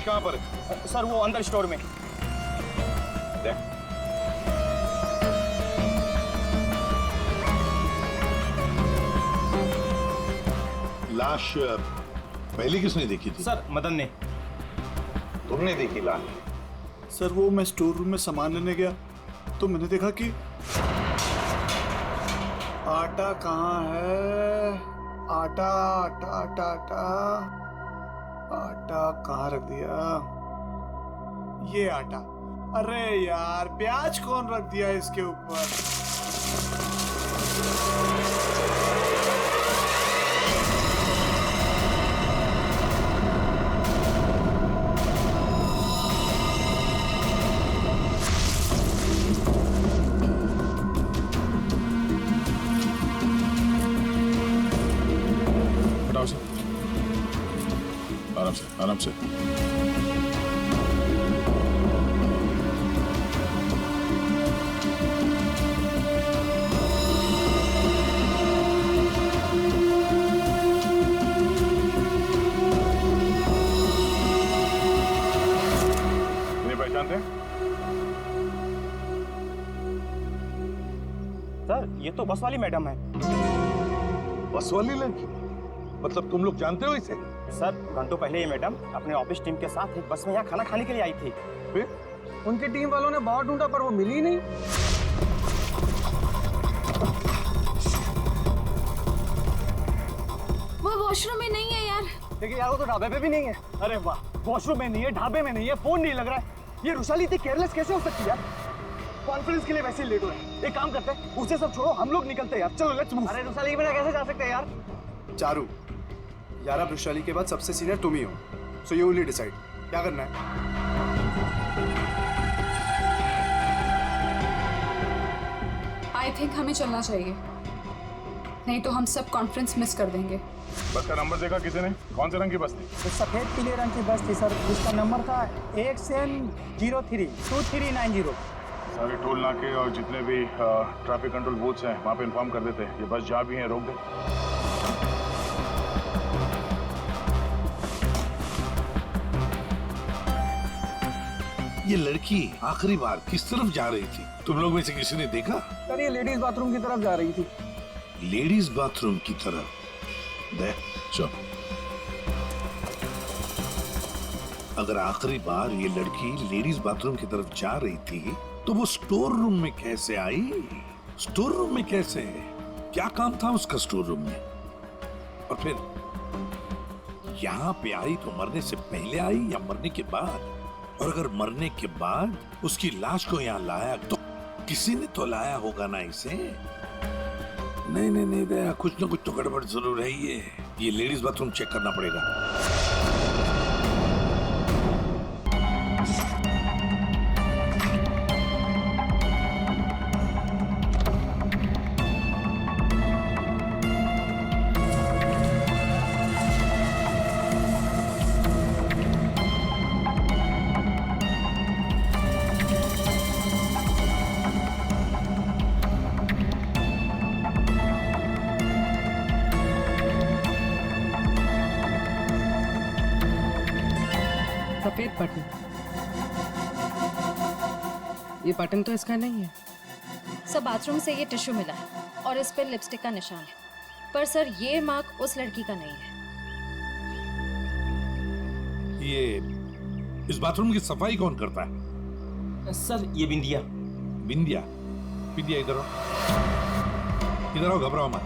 कहाँ पर है? सर वो अंदर स्टोर में। देख। लाश पहले किसने देखी थी? सर मदन ने। तुमने देखी लाश? सर वो मैं स्टोर रूम में सामान लेने गया तो मैंने देखा कि आटा कहाँ है? आटा आटा आटा आटा आटा कहाँ रख दिया? ये आटा। अरे यार प्याज कौन रख दिया इसके ऊपर? हटाओ से। आराम से, आराम से। पहचानते हैं? सर ये तो बस वाली मैडम है। बस वाली लड़की? मतलब तुम लोग जानते हो इसे? सर घंटों पहले ये मैडम अपने ऑफिस टीम के साथ एक बस में यहाँ खाना खाने के लिए आई थी। फिर उनकी टीम वालों ने बहुत ढूंढा पर वो मिली नहीं। वो वॉशरूम में नहीं है यार। देखिए यार वो तो ढाबे पे भी नहीं है। अरे वाह, वॉशरूम में नहीं है, ढाबे में नहीं है, फोन नहीं लग रहा है। ये रुशाली इतनी केयरलेस कैसे हो सकती है यार? कॉन्फ्रेंस के लिए वैसे ही लेट हो रहा है। एक काम करते हैं, उसे सब छोड़ो, हम लोग निकलते हैं यार। चलो लेट्स मूव। अरे रुसाली के बिना कैसे जा सकते हैं यार? चारू यार, अब वैशाली के बाद सबसे सीनियर तुम ही हो, सो यू विल डिसाइड क्या करना है। आई थिंक हमें चलना चाहिए, नहीं तो हम सब कॉन्फ्रेंस मिस कर देंगे। बस का नंबर देखा किसी ने? कौन से रंग की बस थी? तो सफेद पीले रंग की बस थी सर, उसका नंबर था 8032390। सारे टोल नाके और जितने भी ट्रैफिक कंट्रोल बूथ्स हैं वहाँ पे इन्फॉर्म कर देते हैं। ये बस जहाँ भी है रोक दे। ये लड़की आखिरी बार किस तरफ जा रही थी? तुम लोग में से किसी ने देखा? सर ये लेडीज बाथरूम की तरफ जा रही थी। लेडीज बाथरूम की तरफ? देख चल, अगर आखिरी बार ये लड़की लेडीज बाथरूम की तरफ जा रही थी तो वो स्टोर रूम में कैसे आई? स्टोर रूम में कैसे? क्या काम था उसका स्टोर रूम में? और फिर यहाँ पे आई तो मरने से पहले आई या मरने के बाद? और अगर मरने के बाद उसकी लाश को यहाँ लाया तो किसी ने तो लाया होगा ना इसे? नहीं नहीं नहीं दया, कुछ ना कुछ तो गड़बड़ जरूर है। ये लेडीज बाथरूम चेक करना पड़ेगा। सफेद बटन, ये बटन तो इसका नहीं है। सर बाथरूम से ये टिश्यू मिला है और इस पर लिपस्टिक का निशान है, पर सर ये मार्क उस लड़की का नहीं है। ये इस बाथरूम की सफाई कौन करता है? सर ये बिंदिया। बिंदिया? बिंदिया इधर आओ, इधर आओ, घबराओ मत।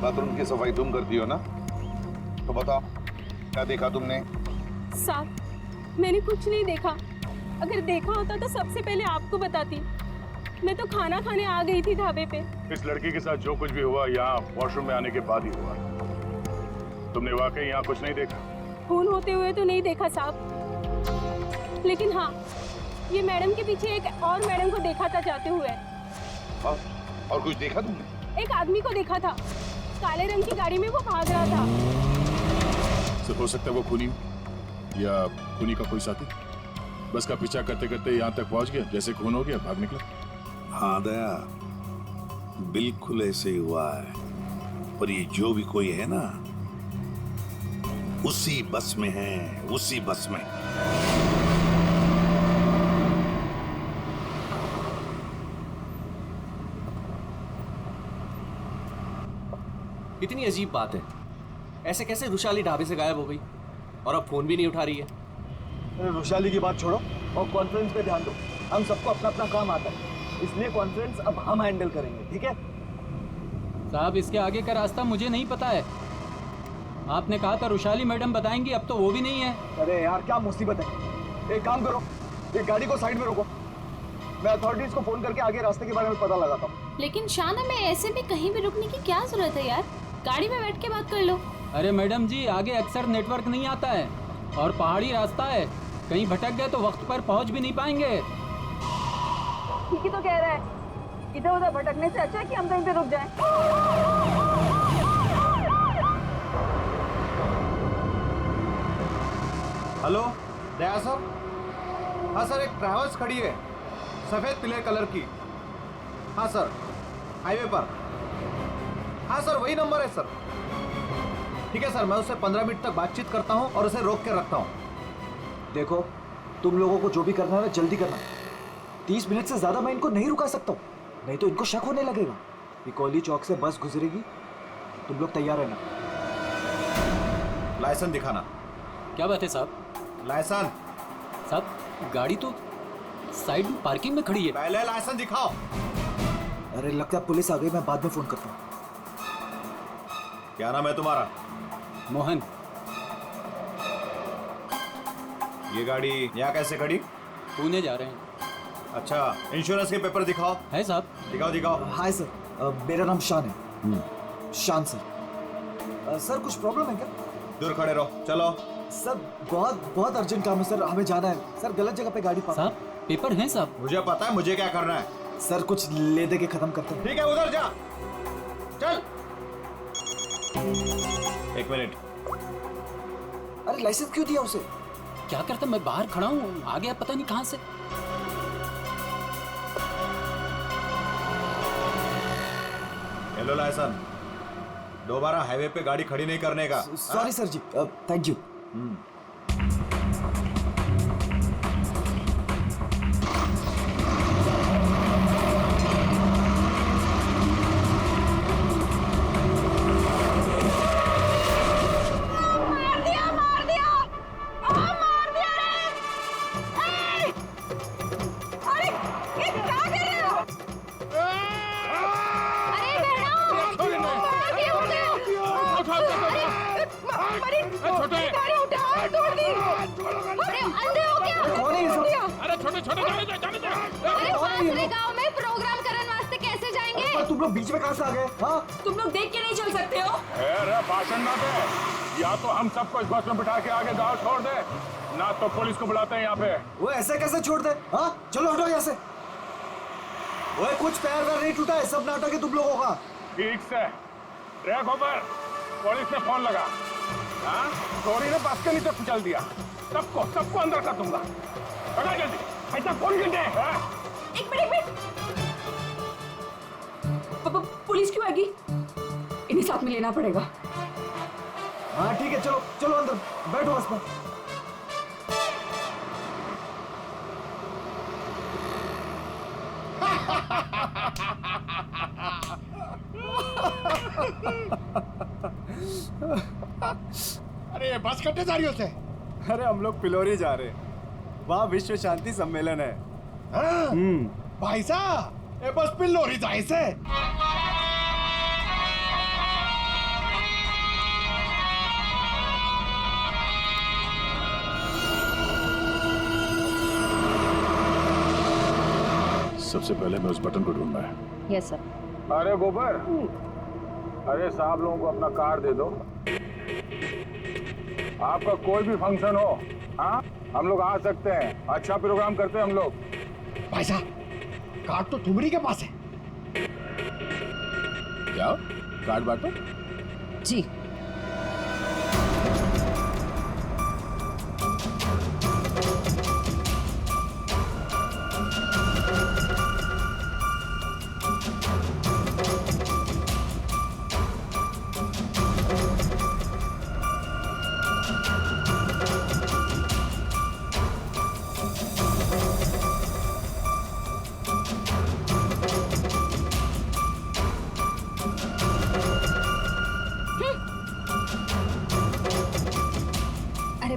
बाथरूम की सफाई तुम करती हो ना? तो बताओ क्या देखा तुमने? साहब मैंने कुछ नहीं देखा। अगर देखा होता तो सबसे पहले आपको बताती। मैं तो खाना खाने आ गई थी ढाबे पे। इस लड़की के साथ जो कुछ भी हुआ यहाँ वॉशरूम में आने के बाद ही हुआ। तुमने वाकई यहाँ कुछ नहीं देखा? खून होते हुए तो नहीं देखा साहब, लेकिन हाँ ये मैडम के पीछे एक और मैडम को देखा था जाते हुए। और कुछ देखा तुमने? एक आदमी को देखा था, काले रंग की गाड़ी में वो भाग रहा था। सिर्फ हो सकता है वो खूनी या खूनी का कोई साथी बस का पीछा करते करते यहाँ तक पहुँच गया, जैसे खून हो गया भाग निकला। हाँ दया, बिल्कुल ऐसे ही हुआ है। और ये जो भी कोई है ना, उसी बस में है, उसी बस में। इतनी अजीब बात है, ऐसे कैसे रुशाली ढाबे से गायब हो गई और अब फोन भी नहीं उठा रही है। रुशाली की बात छोड़ो और कॉन्फ्रेंस पे ध्यान दो। हम सबको अपना अपना काम आता है, इसलिए कॉन्फ्रेंस अब हम हैंडल करेंगे, ठीक है? साहब इसके आगे का रास्ता मुझे नहीं पता है। आपने कहा था रुशाली मैडम बताएंगी, अब तो वो भी नहीं है। अरे यार क्या मुसीबत है। एक काम करो, एक गाड़ी को साइड में रोको, मैं अथॉरिटीज को फोन करके आगे रास्ते के बारे में पता लगाता हूँ। लेकिन शाना में ऐसे भी कहीं भी रुकने की क्या जरूरत है यार, गाड़ी में बैठ के बात कर लो। अरे मैडम जी, आगे अक्सर नेटवर्क नहीं आता है और पहाड़ी रास्ता है, कहीं भटक गए तो वक्त पर पहुंच भी नहीं पाएंगे। ठीक ही तो कह रहा है, इधर उधर भटकने से अच्छा है कि हम कहीं पे रुक जाएं। हेलो दया सर। हाँ सर, एक ट्रैवल्स खड़ी है सफेद पीले कलर की। हाँ सर, हाईवे पर। हाँ सर, वही नंबर है सर। ठीक है सर, मैं उससे 15 मिनट तक बातचीत करता हूँ और उसे रोक के रखता हूँ। देखो, तुम लोगों को जो भी करना है ना जल्दी करना। 30 मिनट से ज्यादा मैं इनको नहीं रुका सकता हूँ, नहीं तो इनको शक होने लगेगा। पिकोली चौक से बस गुजरेगी, तुम लोग तैयार रहना। लाइसेंस दिखाना। क्या बात है साहब? लाइसेंस। साहब गाड़ी तो साइड में पार्किंग में खड़ी है। पहले लाइसेंस दिखाओ। अरे लगता है पुलिस आ गई, मैं बाद में फोन करता हूँ। क्या नाम है तुम्हारा? मोहन। ये गाड़ी यहाँ कैसे खड़ी? पुणे जा रहे हैं। अच्छा, इंश्योरेंस के पेपर दिखाओ। है साहब? दिखाओ दिखाओ। हाय सर, मेरा नाम शान है। शान सर। सर कुछ प्रॉब्लम है क्या? दूर खड़े रहो, चलो। सर बहुत बहुत अर्जेंट काम है सर, हमें जाना है। सर गलत जगह पे गाड़ी पार्क। साहब पेपर हैं साहब? मुझे पता है मुझे क्या करना है। सर कुछ ले दे के खत्म करते हैं। ठीक है, उधर जा, चल। 1 मिनट। अरे लाइसेंस क्यों दिया उसे? क्या करता, मैं बाहर खड़ा हूँ, आ गया पता नहीं कहाँ से। हेलो लाइसेंस, दोबारा हाईवे पे गाड़ी खड़ी नहीं करने का। Sorry sir ji, thank you. गांव में प्रोग्राम करने वास्ते कैसे जाएंगे? तुम लोग बीच में कहाँ से आ गए? हाँ, तुम लोग देख के नहीं चल सकते हो? अरे भाषण ना दे, या तो हम सबको इस बस में बिठा के आगे गांव छोड़ दे, ना तो पुलिस को बुलाते हैं यहाँ पे। वो ऐसे कैसे छोड़ दे? हाँ चलो हटो यहाँ से। वो कुछ पैर वैर नहीं टूटा है, सब नाटक है तुम लोगों का। ठीक से रे गोबर, पुलिस ने फोन लगा। हाँ, चोरी ने बस के नीचे कुचल दिया, सबको अंदर कर दूंगा। पकड़ जल्दी, ऐसा कौन गिनते हैं? एक मिनट, पुलिस क्यों आएगी? इन्हें साथ में लेना पड़ेगा। हाँ ठीक है, चलो चलो अंदर बैठो बस में। अरे बस कट्टे जा रही होते? अरे हम लोग पिलोरी जा रहे हैं, वहाँ विश्व शांति सम्मेलन है। भाई साहब, ये बस पिलोरी जाए से। सबसे पहले मैं उस बटन को ढूंढना है। Yes sir. अरे गोबर, अरे साहब लोगों को अपना कार दे दो। आपका कोई भी फंक्शन हो, हाँ, हम लोग आ सकते हैं। अच्छा प्रोग्राम करते हैं हम लोग। भाई साहब, कार्ड तो तुम्हारी के पास है। क्या कार्ड बांटो? जी।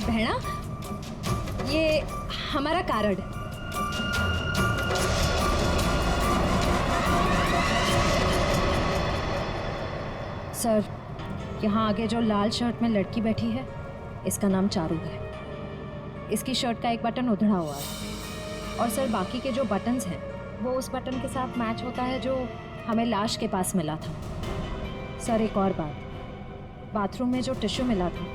बहना, ये हमारा कार्ड। सर, यहाँ आगे जो लाल शर्ट में लड़की बैठी है, इसका नाम चारू है। इसकी शर्ट का एक बटन उधड़ा हुआ है और सर बाकी के जो बटन्स हैं वो उस बटन के साथ मैच होता है जो हमें लाश के पास मिला था। सर एक और बात, बाथरूम में जो टिश्यू मिला था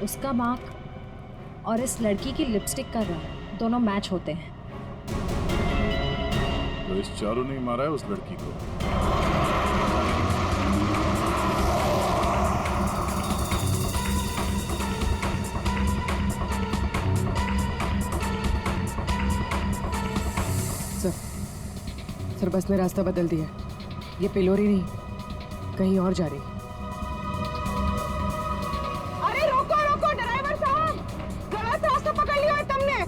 उसका मार्क और इस लड़की की लिपस्टिक का रंग दोनों मैच होते हैं। तो इस चारू ने मारा है उस लड़की को। सर बस ने रास्ता बदल दिया। ये पिलोरी नहीं, कहीं और जा रही। अरे रोको रोको ड्राइवर साहब, गलत रास्ता पकड़ लिया है तुमने।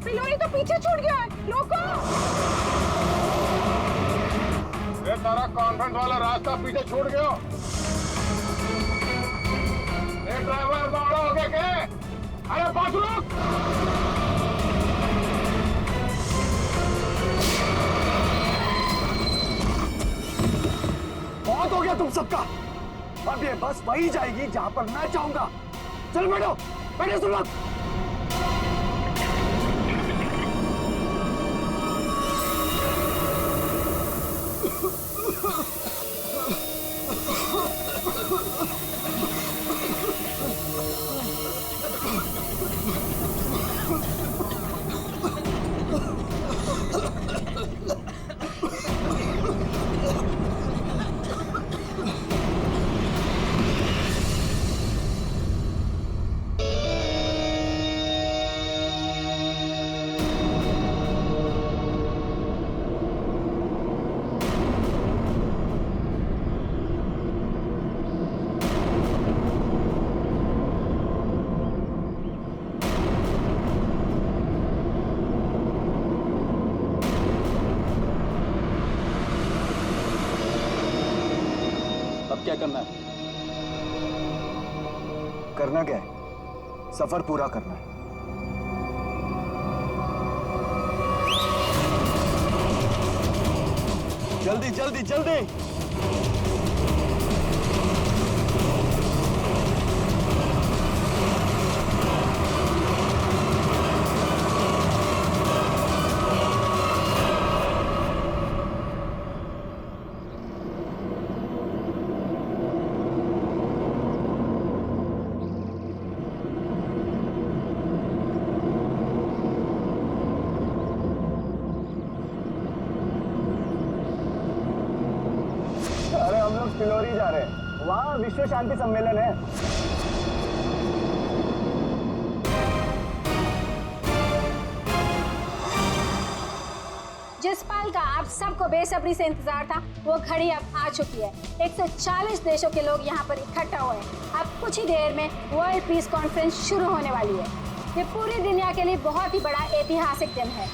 पिलोरी तो पीछे छूट गया है, रोको। ये तारा कॉन्वेंट वाला रास्ता पीछे छूट गया। ये ड्राइवर दौड़ा हो गया के? अरे बस रुक। बहुत हो गया तुम सबका। अब ये बस वही जाएगी जहां पर मैं चाहूंगा। चलो बैठो, बैठो सुन लो। क्या करना है? करना क्या है? सफर पूरा करना है। जल्दी जल्दी जल्दी। पिलोरी जा रहे हैं, वहाँ विश्व शांति सम्मेलन है। जिस पल का आप सबको बेसब्री से इंतजार था वो घड़ी अब आ चुकी है। 140 देशों के लोग यहाँ पर इकट्ठा हुए हैं। अब कुछ ही देर में वर्ल्ड पीस कॉन्फ्रेंस शुरू होने वाली है। ये पूरी दुनिया के लिए बहुत ही बड़ा ऐतिहासिक दिन है।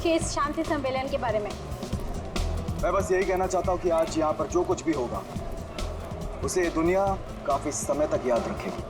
इस शांति सम्मेलन के बारे में मैं बस यही कहना चाहता हूँ कि आज यहाँ पर जो कुछ भी होगा उसे दुनिया काफी समय तक याद रखेगी।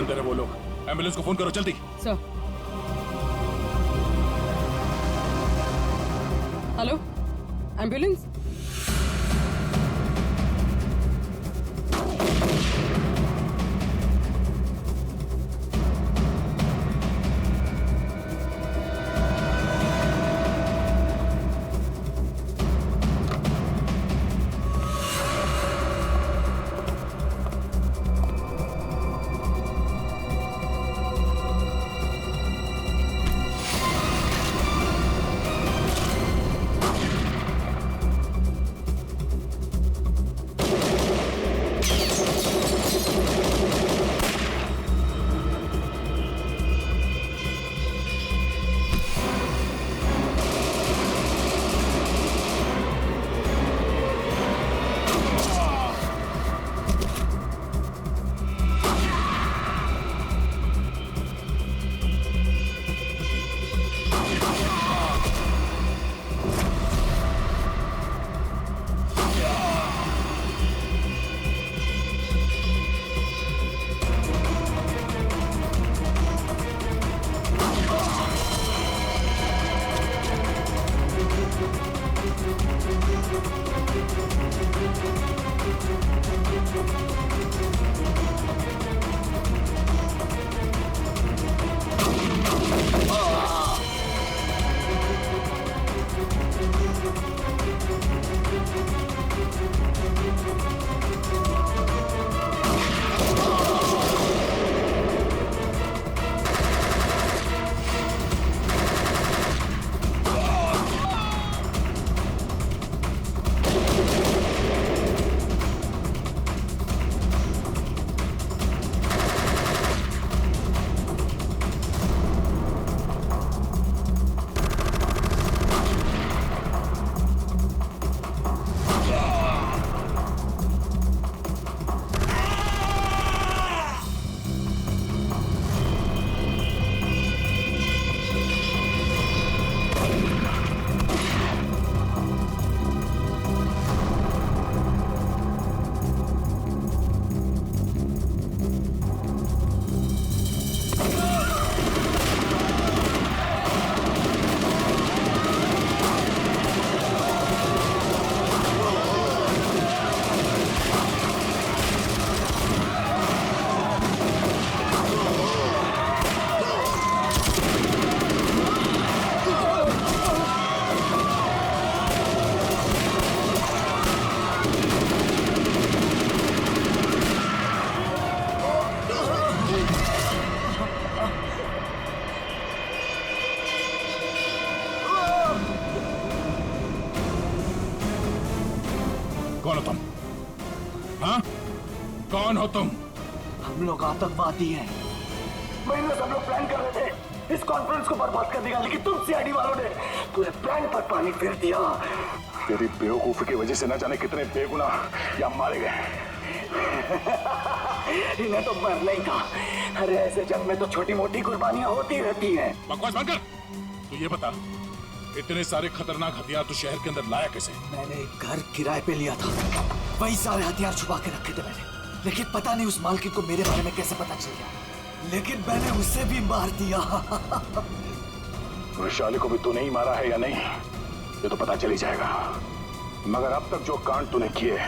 दे रहे वो लोग। एम्बुलेंस को फोन करो जल्दी। सर। Hello, ambulance. कौन हो तुम? हाँ? कौन हो तुम? हम लोग आतंकवादी हैं। महीनों से हम लोग प्लान कर रहे थे इस कॉन्फ्रेंस को बर्बाद करने का, लेकिन तुम सीआईडी वालों ने पूरे प्लान पर पानी फेर दिया। तेरी बेवकूफी की वजह से न जाने कितने बेगुनाह यहाँ मारे गए। इन्हें तो मरना ही था। अरे ऐसे जंग में तो छोटी मोटी कुर्बानियां होती रहती हैं। बकवास बंद कर। तू ये बता, इतने सारे खतरनाक हथियार तू शहर के अंदर लाया कैसे? मैंने एक घर किराए पे लिया था, वही सारे हथियार छुपा के रखे थे मैंने, लेकिन पता नहीं उस मालकिन को मेरे बारे में कैसे पता चल गया, लेकिन मैंने उसे भी मार दिया। वैशाली को भी तूने ही मारा है या नहीं ये तो पता चल ही जाएगा, मगर अब तक जो कांड तूने किए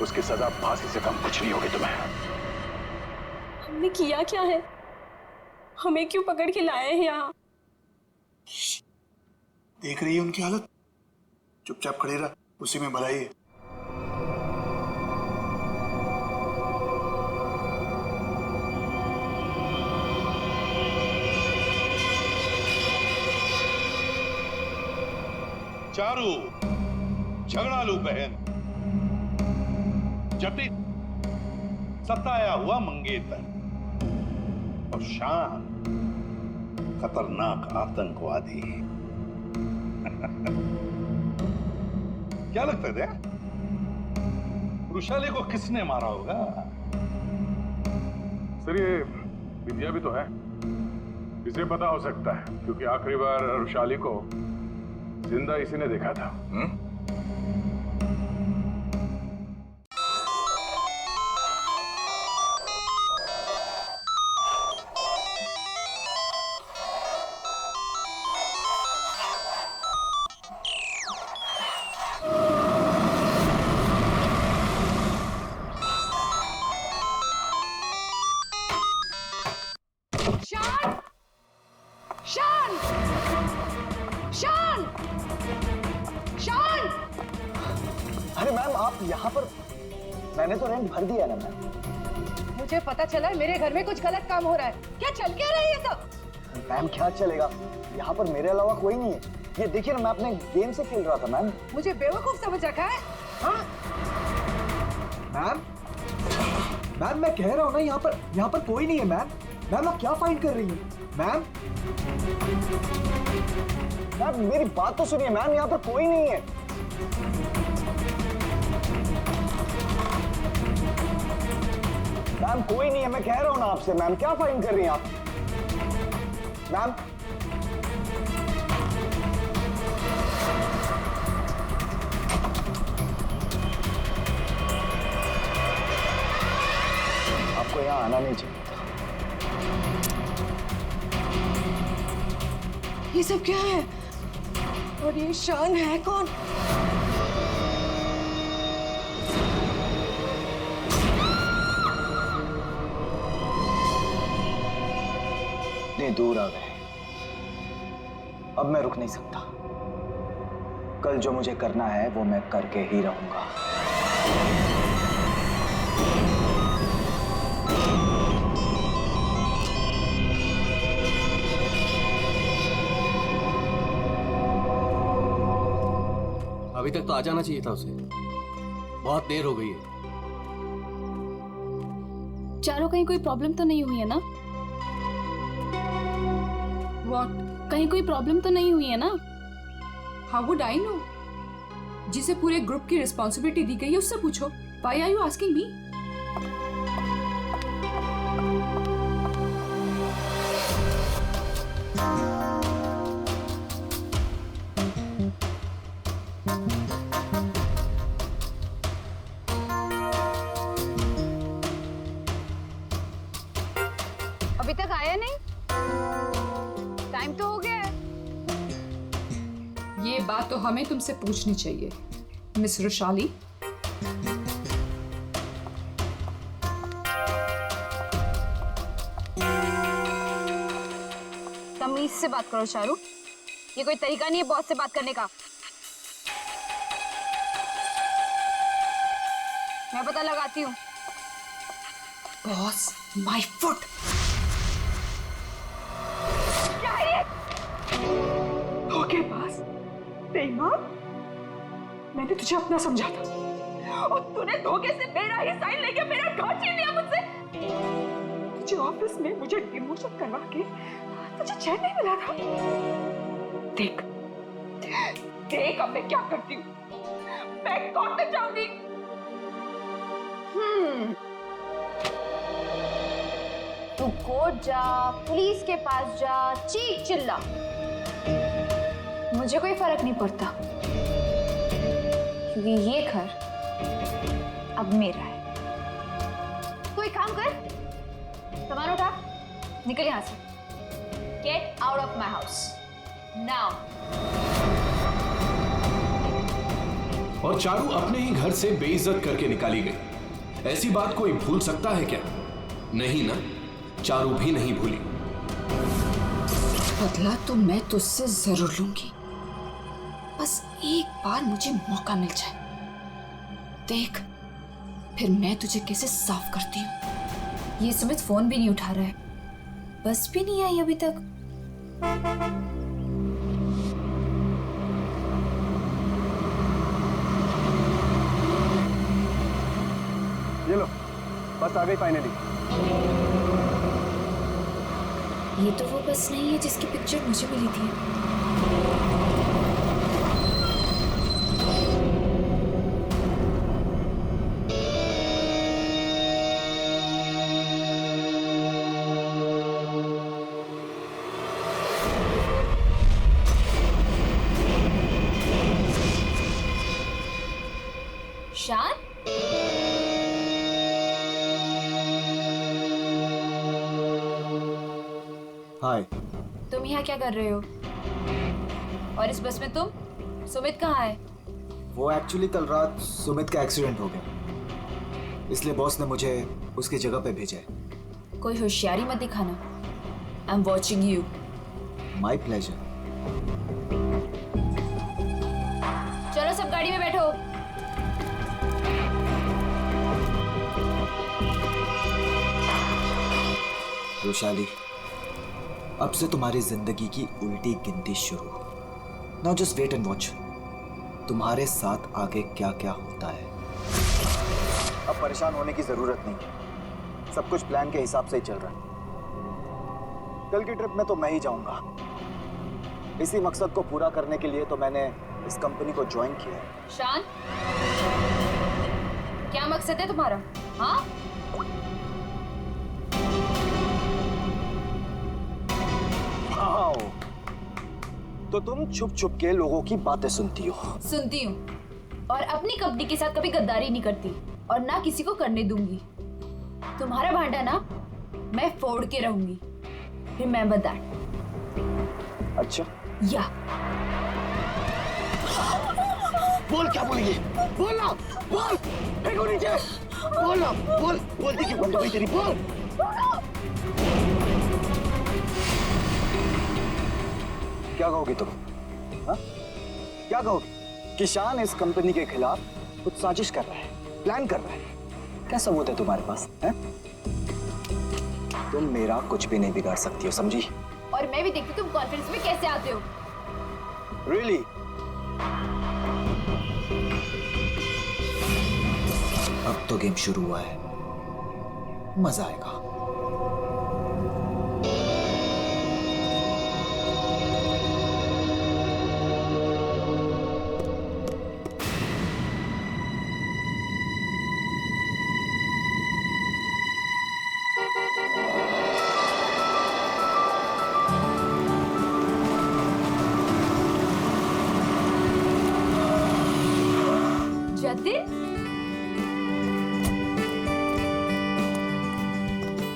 उसकी सजा फांसी से कम कुछ नहीं होगी तुम्हें। हमने किया क्या है? हमें क्यों पकड़ के लाए हैं यहाँ? देख रही है उनकी हालत, चुपचाप खड़े रहा, उसी में भलाई है। चारू, झगड़ालू बहन, जटिल सताया हुआ मंगेतर और शान खतरनाक आतंकवादी। क्या लगता है वृषाली को किसने मारा होगा? सर ये विद्या भी तो है, इसे पता हो सकता है क्योंकि आखिरी बार वृषाली को जिंदा इसी ने देखा था। यहाँ पर मैंने तो रेंट भर दिया ना मैम। मुझे पता चला मेरे घर में कुछ गलत काम हो रहा है। क्या चल क्या रहा है ये सब? मैम क्या चलेगा, यहाँ पर मेरे अलावा कोई नहीं है। ये देखिए ना, मैं अपने गेम से खेल रहा था मैम। मुझे बेवकूफ समझ रखा है? हाँ? मैम मैम मैं कह रहा हूँ ना, यहाँ पर कोई नहीं है मैम। मैम आप क्या फाइंड कर रही हैं? मैम मैम मेरी बात तो सुनिए मैम, यहाँ पर कोई नहीं है। मैम कोई नहीं है, मैं कह रहा हूँ ना आपसे। मैम क्या फाइंड कर रही हैं आप? मैम आपको यहाँ आना नहीं चाहिए। ये सब क्या है? और ये शान है कौन? इतने दूर आ गए, अब मैं रुक नहीं सकता। कल जो मुझे करना है वो मैं करके ही रहूंगा। अभी तक तो आ जाना चाहिए था उसे, बहुत देर हो गई है। चारों कहीं कोई प्रॉब्लम तो नहीं हुई है ना? What? कहीं कोई प्रॉब्लम तो नहीं हुई है ना? How would I know? जिसे पूरे ग्रुप की रिस्पॉन्सिबिलिटी दी गई है उससे पूछो। Why are you asking me? अभी तक आया नहीं? टाइम तो हो गया है। ये बात तो हमें तुमसे पूछनी चाहिए, मिस रुशाली। तमीज से बात करो चारू, ये कोई तरीका नहीं है बॉस से बात करने का। मैं पता लगाती हूँ। Boss, my foot. क्या है ये? धोखेबाज, बेईमान। मैंने तुझे अपना समझा था और तूने धोखे से मेरा ही साइन लेके मेरा घर छीन लिया मुझसे। तुझे ऑफिस में मुझे डिमोशन करवा के तुझे चैन नहीं मिला था। देख देख अब मैं क्या करती हूँ। मैं कोर्ट में जाऊंगी। तू कोर्ट जा, पुलिस के पास जा, चीख चिल्ला, मुझे कोई फर्क नहीं पड़ता, क्योंकि ये घर अब मेरा है। तू एक काम कर, सामान उठा, निकल यहां से। Get out of my house now. और चारू अपने ही घर से बेइज्जत करके निकाली गई। ऐसी बात कोई भूल सकता है क्या? नहीं ना, चारू भी नहीं भूली। बदला तो मैं तुझसे जरूर लूंगी, बस एक बार मुझे मौका मिल जाए। देख फिर मैं तुझे कैसे साफ करती हूँ। ये सुमित फोन भी नहीं उठा रहा है, बस भी नहीं आई अभी तक। ये लो, बस आ गई फाइनली। ये तो वो बस नहीं है जिसकी पिक्चर मुझे मिली थी। शान, हाय। तुम यहाँ क्या कर रहे हो? और इस बस में तुम? सुमित कहाँ है? वो एक्चुअली कल रात सुमित का एक्सीडेंट हो गया, इसलिए बॉस ने मुझे उसकी जगह पे भेजा है। कोई होशियारी मत दिखाना। I am watching you. My pleasure. चलो सब गाड़ी में बैठो। वैशाली, अब से तुम्हारी जिंदगी की उल्टी गिनती शुरू। Now just wait and watch तुम्हारे साथ आगे क्या क्या होता है। अब परेशान होने की जरूरत नहीं, सब कुछ प्लान के हिसाब से ही चल रहा है। कल की ट्रिप में तो मैं ही जाऊंगा। इसी मकसद को पूरा करने के लिए तो मैंने इस कंपनी को ज्वाइन किया है। शान, क्या मकसद है तुम्हारा? हाँ, आओ, तो तुम छुप छुप के लोगों की बातें सुनती हो? सुनती हूँ, और अपनी कंपनी के साथ कभी गद्दारी नहीं करती और ना किसी को करने दूंगी। तुम्हारा भांडा ना मैं फोड़ के रहूंगी। Remember that. अच्छा, या बोल क्या बोलेगी? बोल ना, बोल, फेंको नीचे, बोल ना, बोल, बोलती क्यों बंद हो गई तेरी? बोल। क्या कहोगी तुम? हाँ? क्या कहोगी? कि शान इस कंपनी के खिलाफ कुछ साजिश कर रहा है, प्लान कर रहा है। क्या सबूत है तुम्हारे पास? है? तुम मेरा कुछ भी नहीं बिगाड़ सकती हो, समझी? और मैं भी देखती तुम कॉन्फ्रेंस में कैसे आते हो। Really? अब तो गेम शुरू हुआ है, मजा आएगा। जतिन,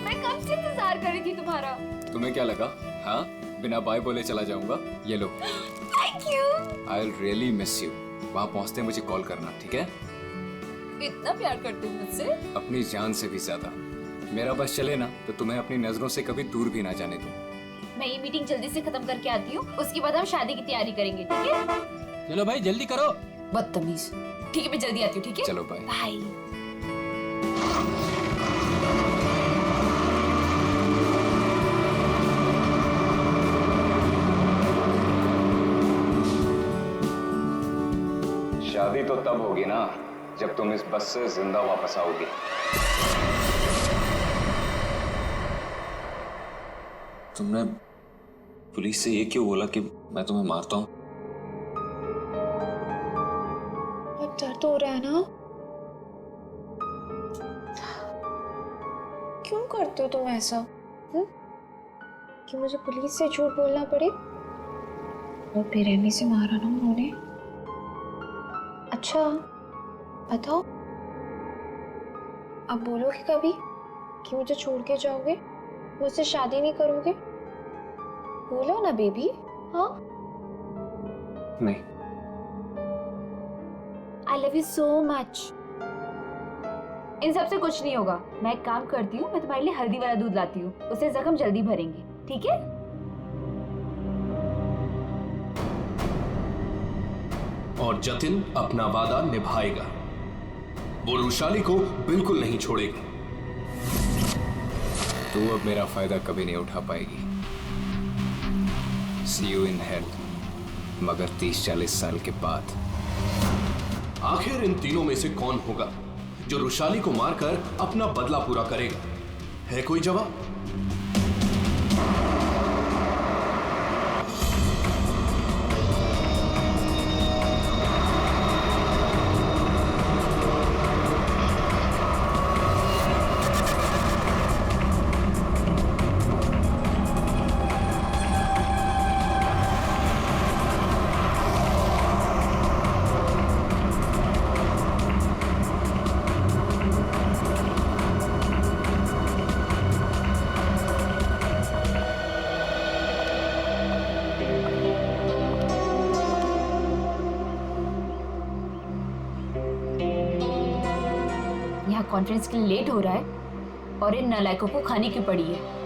मैं कब से इंतजार कर रही थी तुम्हारा। तुम्हें क्या लगा? हाँ, बिना बाय बोले चला जाऊंगा? ये लो। Thank you. I will really miss you. वहाँ पहुँचते मुझे कॉल करना, ठीक है? इतना प्यार करते हो मुझसे? अपनी जान से भी ज्यादा। मेरा बस चले ना तो तुम्हें अपनी नजरों से कभी दूर भी ना जाने दूं। मैं ये मीटिंग जल्दी से खत्म करके आती हूँ, उसके बाद हम शादी की तैयारी करेंगे, ठीक है? चलो भाई जल्दी करो। बदतमीज। ठीक है, मैं जल्दी आती हूँ, ठीक है? चलो बाय। बाय। शादी तो तब होगी ना जब तुम इस बस से जिंदा वापस आओगी। तुमने पुलिस से ये क्यों बोला कि मैं तुम्हें मारता हूँ? डर तो हो रहा है ना? क्यों करते हो तुम ऐसा? कि मुझे पुलिस से झूठ बोलना पड़े? और बेरहमी से मारा ना उन्होंने? अच्छा बताओ, अब बोलोगे कभी कि मुझे छोड़ के जाओगे, मुझसे शादी नहीं करोगे? बोलो ना बेबी। हाँ, नहीं। I love you so much। इन सब से कुछ नहीं होगा। मैं एक काम करती हूँ, मैं तुम्हारे लिए हल्दी वाला दूध लाती हूँ, उससे जख्म जल्दी भरेंगे, ठीक है? और जतिन अपना वादा निभाएगा। वो रुशाली को बिल्कुल नहीं छोड़ेगा। तू अब मेरा फायदा कभी नहीं उठा पाएगी। See you in hell, मगर 30-40 साल के बाद। आखिर इन तीनों में से कौन होगा जो रुशाली को मारकर अपना बदला पूरा करेगा? है कोई जवाब? यहाँ कॉन्फ्रेंस के लिए लेट हो रहा है और इन नालायकों को खाने की पड़ी है।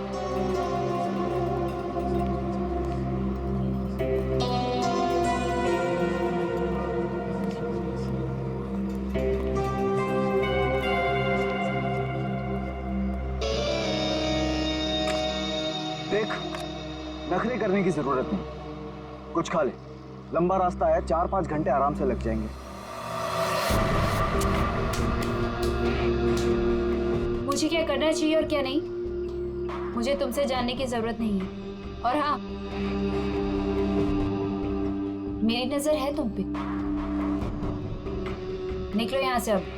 देख, नखरे करने की जरूरत नहीं, कुछ खा ले। लंबा रास्ता है, 4-5 घंटे आराम से लग जाएंगे। मुझे क्या करना चाहिए और क्या नहीं, मुझे तुमसे जानने की जरूरत नहीं है। और हाँ, मेरी नजर है तुम पे। निकलो यहाँ से अब।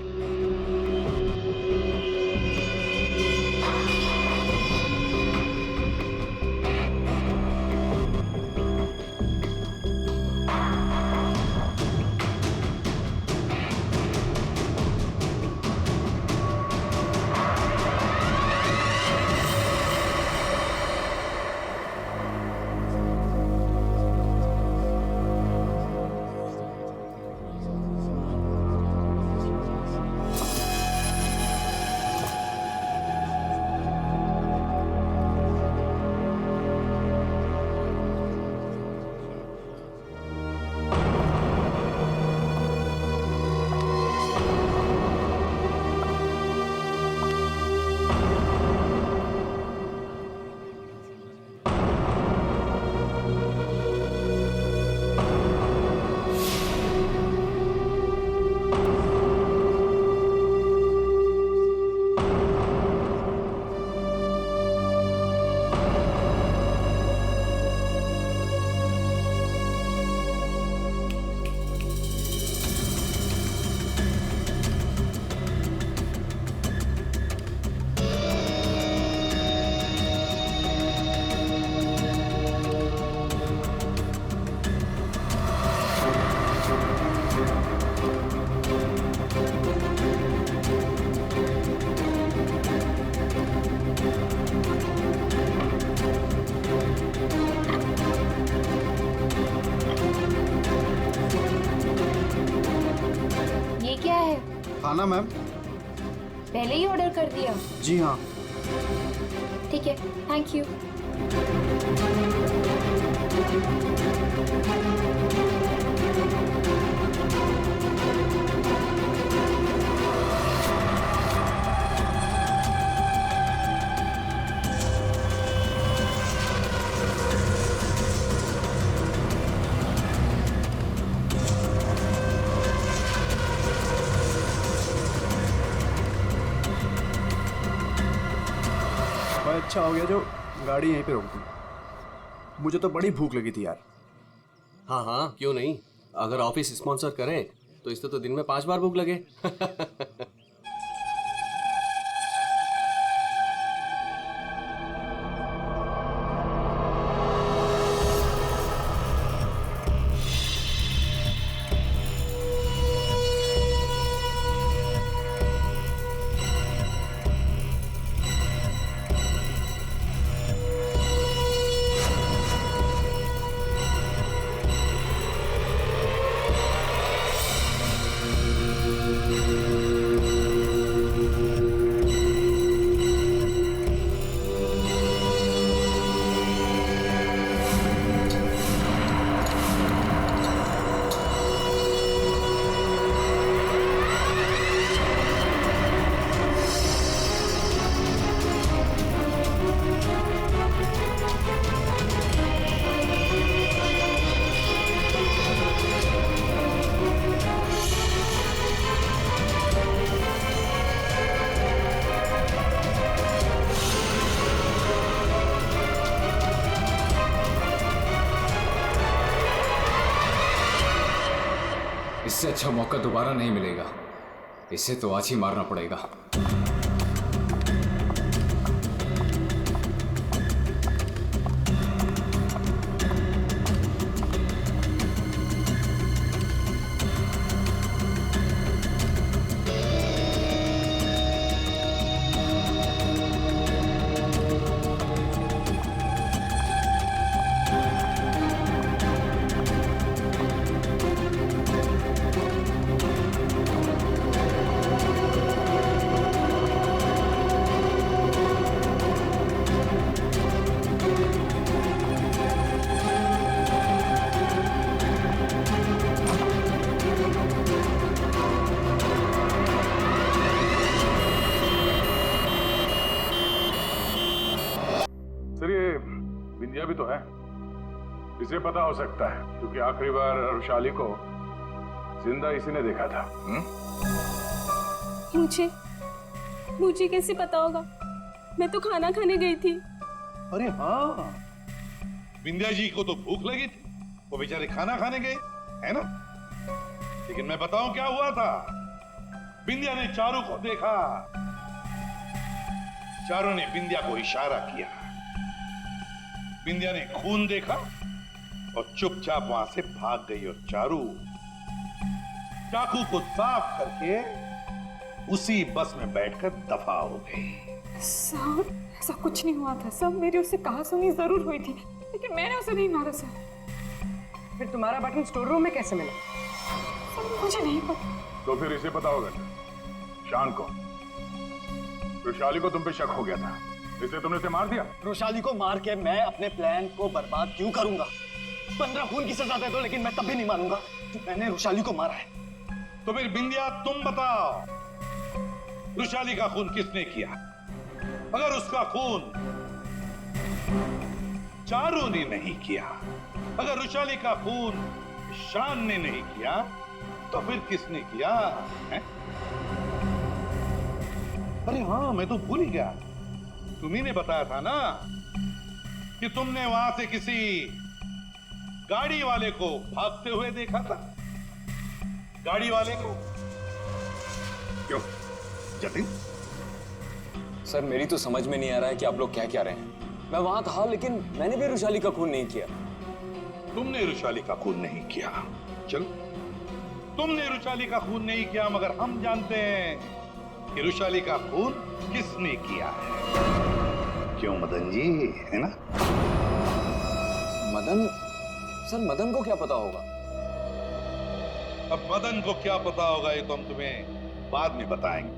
खाना मैम। पहले ही ऑर्डर कर दिया? जी हाँ। ठीक है, थैंक यू। अच्छा हो गया जो गाड़ी यहीं पे रोक दी, मुझे तो बड़ी भूख लगी थी यार। हाँ हाँ, क्यों नहीं। अगर ऑफिस स्पॉन्सर करे तो इससे तो दिन में 5 बार भूख लगे। इससे अच्छा मौका दोबारा नहीं मिलेगा, इसे तो आज ही मारना पड़ेगा। बिंदिया भी तो है, इसे पता हो सकता है क्योंकि आखिरी बार रुशाली को जिंदा इसी ने देखा था। मुझे कैसे पता होगा? मैं तो खाना खाने गई थी। अरे हाँ, बिंदिया जी को तो भूख लगी थी, वो बेचारे खाना खाने गए, है ना? लेकिन मैं बताऊं क्या हुआ था। बिंदिया ने चारू को देखा, चारू ने बिंदिया को इशारा किया, बिंदिया ने खून देखा और चुपचाप वहां से भाग गई और चारू चाकू को साफ करके उसी बस में बैठकर दफा हो गई। सर, ऐसा कुछ नहीं हुआ था सर, मेरी उससे कहासुनी जरूर हुई थी, लेकिन मैंने उसे नहीं मारा सर। फिर तुम्हारा बटन स्टोर रूम में कैसे मिला? सर मुझे नहीं पता। तो फिर इसे पता होगा शान को, रुशाली को तुम पे शक हो गया था, इसलिए तुमने इसे मार दिया। रोशाली को मार के मैं अपने प्लान को बर्बाद क्यों करूंगा? 15 खून की सजा दे दो, लेकिन मैं तभी नहीं मानूंगा कि मैंने रोशाली को मारा है। तो फिर बिंदिया तुम बताओ, रुशाली का खून किसने किया? अगर उसका खून चारू ने नहीं किया, अगर रुशाली का खून शान ने नहीं किया, तो फिर किसने किया है? अरे हाँ, मैं तो भूल ही गया, तुम्ही ने बताया था ना कि तुमने वहां से किसी गाड़ी वाले को भागते हुए देखा था। गाड़ी वाले को क्यों जतिन? सर मेरी तो समझ में नहीं आ रहा है कि आप लोग क्या कह रहे हैं। मैं वहां था, लेकिन मैंने भी रुशाली का खून नहीं किया। तुमने रुशाली का खून नहीं किया, चलो तुमने रुशाली का खून नहीं किया, मगर हम जानते हैं कि रुशाली का खून किसने किया है। क्यों मदन जी, है ना? मदन? सर मदन को क्या पता होगा? अब मदन को क्या पता होगा ये तो हम तुम्हें बाद में बताएंगे।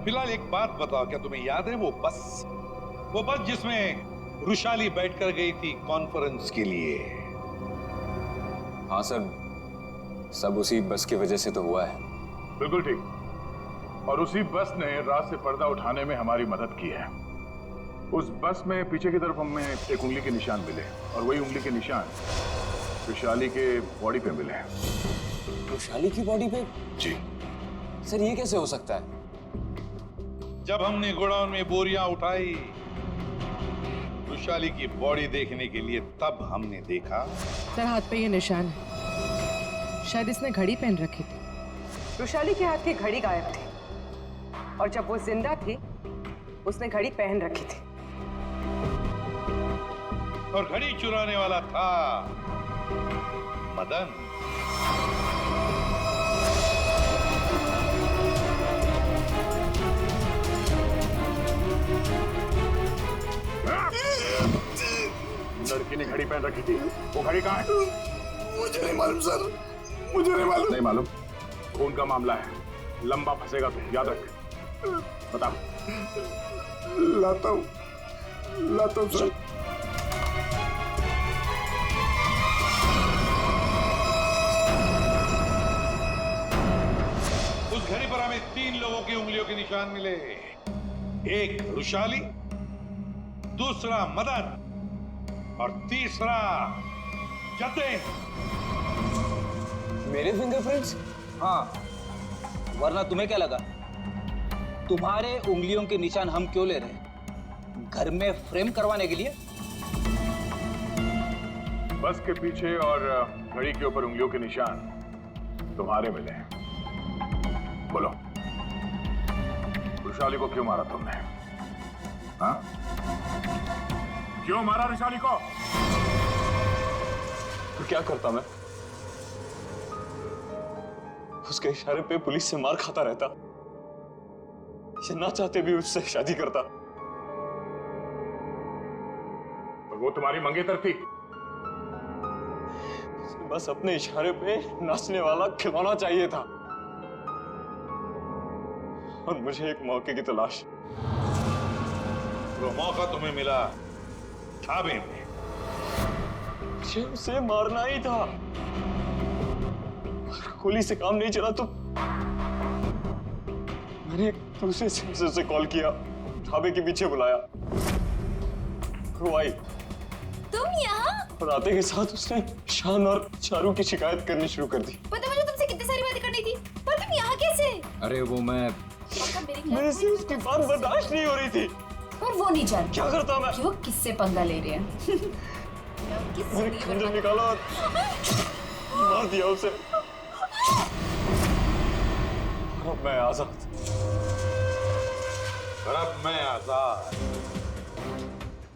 फिलहाल एक बात बताओ, क्या तुम्हें याद है वो बस जिसमें रुशाली बैठकर गई थी कॉन्फ्रेंस के लिए? हाँ सर, सब उसी बस की वजह से तो हुआ है। बिल्कुल ठीक, और उसी बस ने रात से पर्दा उठाने में हमारी मदद की है। उस बस में पीछे की तरफ हमें एक उंगली के निशान मिले, और वही उंगली के निशान रुशाली के बॉडी पे मिले। रुशाली की बॉडी पे? जी सर, ये कैसे हो सकता है? जब हमने गोडाउन में बोरियां उठाई रुशाली की बॉडी देखने के लिए, तब हमने देखा। सर हाथ पे ये निशान है, शायद इसने घड़ी पहन रखी थी। रुशाली के हाथ की घड़ी गायब थी, और जब वो जिंदा थी उसने घड़ी पहन रखी थी। और घड़ी चुराने वाला था मदन। लड़की ने घड़ी पहन रखी थी, वो घड़ी कहाँ है? मुझे नहीं मालूम सर, मुझे नहीं मालूम। नहीं मालूम? खून का मामला है, लंबा फंसेगा तो याद रख। बता। लाता हूँ सर। उस घड़ी पर हमें 3 लोगों की उंगलियों के निशान मिले, एक रुशाली, दूसरा मदन और तीसरा जतिन। मेरे फिंगरप्रिंट्स? हाँ, वरना तुम्हें क्या लगा? तुम्हारे उंगलियों के निशान हम क्यों ले रहे हैं? घर में फ्रेम करवाने के लिए? बस के पीछे और घड़ी के ऊपर उंगलियों के निशान तुम्हारे मिले हैं। बोलो, रुशाली को क्यों मारा तुमने? हाँ? क्यों मारा रुशाली को? तो क्या करता मैं? उसके इशारे पे पुलिस से मार खाता रहता, या ना चाहते भी उससे शादी करता। और वो तुम्हारी मंगेतर थी? बस अपने इशारे पे नाचने वाला खिलौना चाहिए था, और मुझे एक मौके की तलाश। वो मौका तुम्हें मिला ढाबे में। मुझे उसे मारना ही था। गोली से काम नहीं चला तो मैंने एक दूसरे सेंसर से कॉल किया, ढाबे के पीछे बुलाया। वो आई, तुम यहाँ? और आते के साथ उसने शान और चारू की शिकायत करनी शुरू कर दी। पता मुझे तुमसे कितनी सारी बातें करनी थी, पर तुम यहाँ कैसे? अरे वो मेरे से उसकी बात बर्दाश्त नहीं हो रही थी। और वो नहीं जानती क्या करता मैं? क्यों किससे पंगा ले रहे हैं? मैंने खंजर निकाला और मार दिया उसे। अब मैं आजाद। अब मैं आजाद।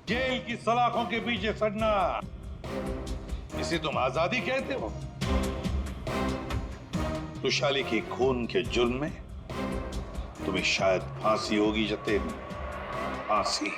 जेल की सलाखों के पीछे सड़ना, इसे तुम आजादी कहते हो? रुशाली के खून के जुर्म में तुम्हें शायद फांसी होगी जतेन, फांसी।